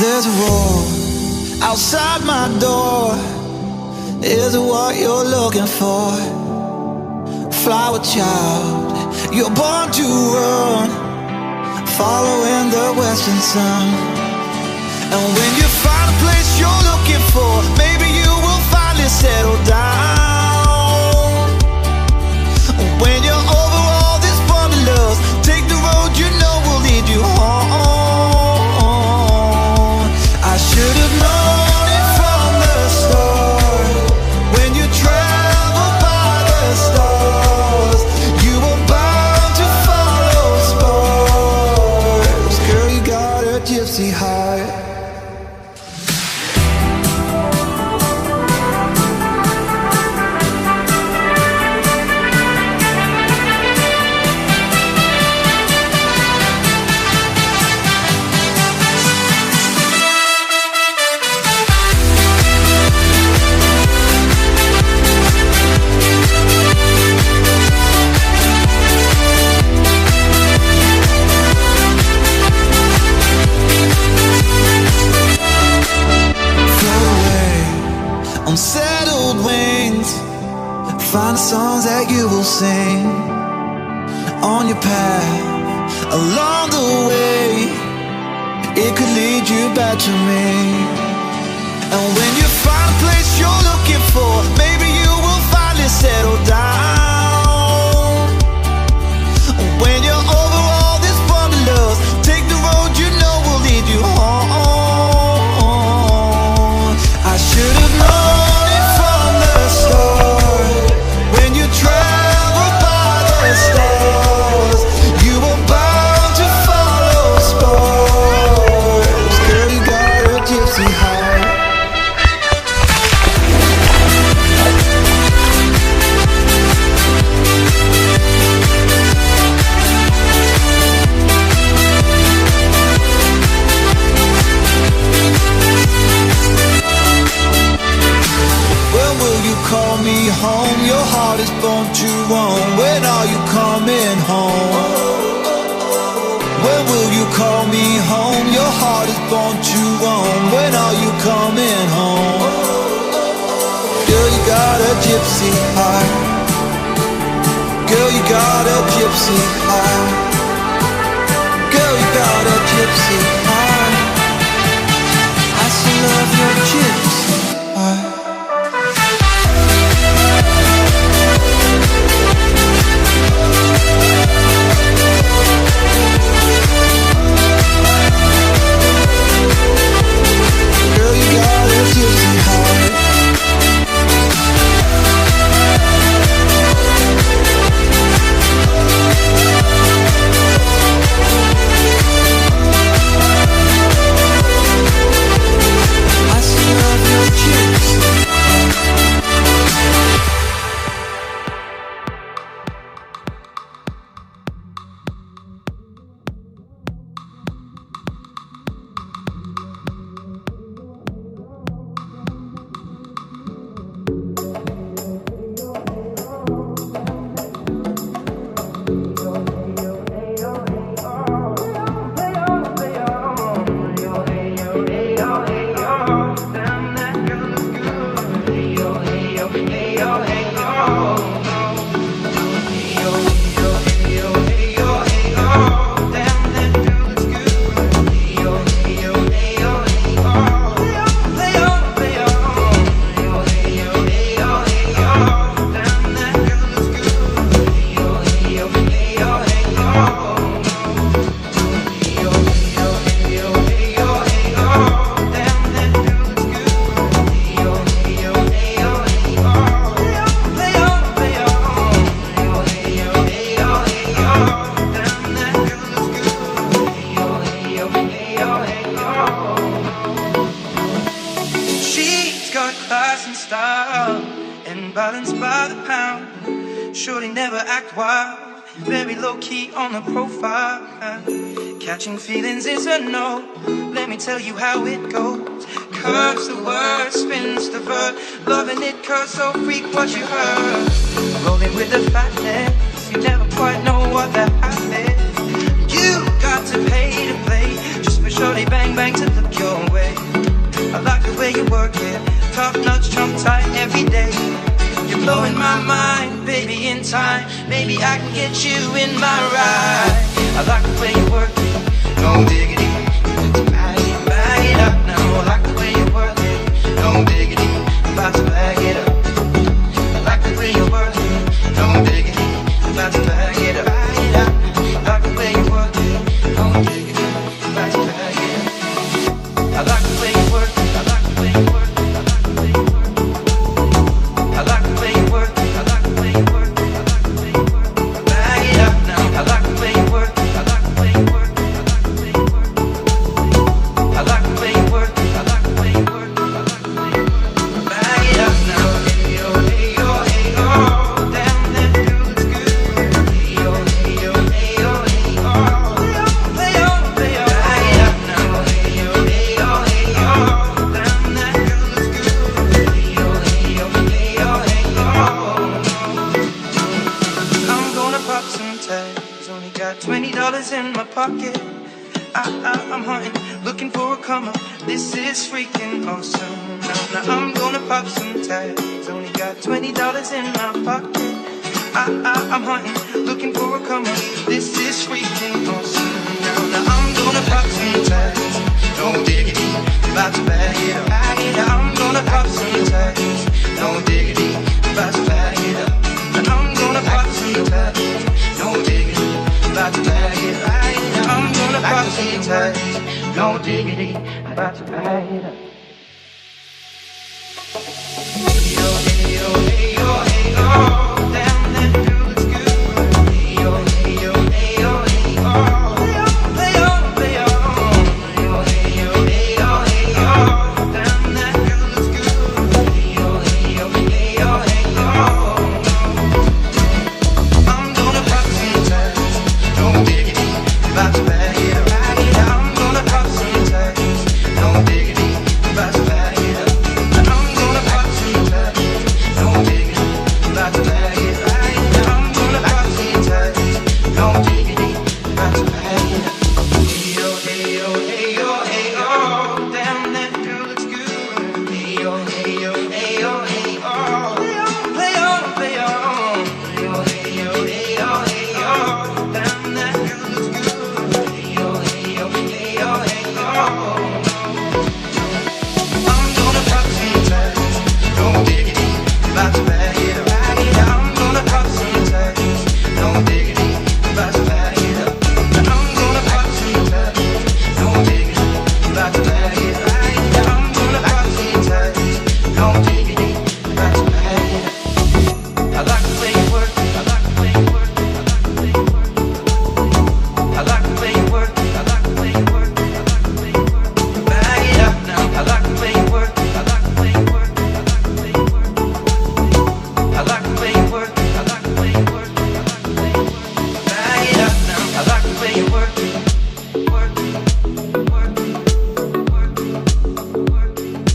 There's a roar outside my door. Is it what you're looking for? Flower child, you're born to run, following the western sun. And when you find a place you're looking for, maybe you will finally settle down. When you're over all this wanderlust, take the road you know will lead you home. I should have known it from the start. When you travel by the stars, you were bound to follow stars. Girl, you got a gypsy heart. Unsettled wings, find the songs that you will sing on your path along the way. It could lead you back to me. And when you find a place you're looking for, maybe you will finally settle down. When you're over all this wanderlust, take the road you know will lead you home. I should have known home, your heart is born to roam. When are you coming home? When will you call me home? Your heart is born to roam. When are you coming home? Girl, you got a gypsy heart. Girl, you got a gypsy heart. Girl, you got a gypsy heart. I still love your gypsy heart. Girl, you got a gypsy heart. I still love your gypsy heart. Catching feelings is a no. Let me tell you how it goes. Curves the word, spins the verb. Loving it cause so freak what you heard. Rolling with the fatness, you never quite know what that happened. You got to pay to play. Just for sure they bang bang to look your way. every day. You're blowing my mind, baby, in time. Maybe I can get you in my ride. I like the way you work it, no diggity. Bag it up now. I like the way you work it, no diggity. About to bag it up. I like the way you work it, no diggity. About to bag it up. I like the way you work it, no diggity. About to bag it up. I like the way you work it. I like the way you work it. I like the way you work it. I like the way you work it. I like the way you work it. I like the way you work it. Bag it up now. I like the way you work it. I like the way you work it. I like the way you work it. I like the way you work it. I like the way you work it. I like the way you work it. Bag it up now. Hey yo, hey yo, hey yo. Damn, that feels good. Hey yo, hey yo, hey yo, hey yo. Play on, play on. Bag it up now. Hey yo, hey yo, hey yo. Damn, that feels good. Hey yo, hey yo, hey yo, hey yo. I'm gonna pop some tags. Only got $20 in my pocket. I'm hunting, looking for a come up. This is freaking awesome. Now I'm gonna pop some tags. Only got $20 in my pocket. I'm hunting, looking for a come up. This is freaking awesome. Now I'm gonna pop some tags. No diggity, about to bag it up. I'm gonna pop some tags. No diggity, about to bag it up. I'm gonna pop some tags. No diggity, about to bag it up. I'm gonna pop some tags. No diggity, about to bag it up. Hey yo, hey yo, hey yo, hey yo. Damn, that feels good. Hey yo, hey yo, hey yo, hey yo. Play on, play on. Hey yo, hey yo, hey yo, hey yo. Damn, that feels good. Hey yo, hey yo, hey yo, hey yo. I'm gonna pop some tags. No diggity, about to bag it up. I'm gonna pop some tags. No diggity, about to bag it up. I'm gonna pop some tags. No diggity, about to bag it up. I'm gonna pop some tags. No diggity, about to bag it up. Hey yo, hey yo, hey yo, hey yo. Damn, that feels good. Hey yo, hey yo, hey yo, hey yo. Play on, play on. Hey yo, hey yo, hey yo, hey yo. Damn, that feels good. Hey yo, hey yo, hey yo, hey yo. I'm gonna pop some tags. No diggity, about to bag it up. I'm gonna pop some tags. No diggity, about to bag it up. I'm gonna pop some tags. No diggity, about to bag it up. I'm gonna pop some tags. No diggity, about to bag it up. I like the way you work it. I like the way you work it. I like the way you work it. I like the way you work it. I like the way you work it. I like the way you work it. Bag it up now. I like the way you work it. I like the way you work it. I like the way you work it. I like the way you work it. I like the way you work it. I like the way you work it. Bag it up now. I like the way you work it. Work it. Work it. Work it. Work it. Work it.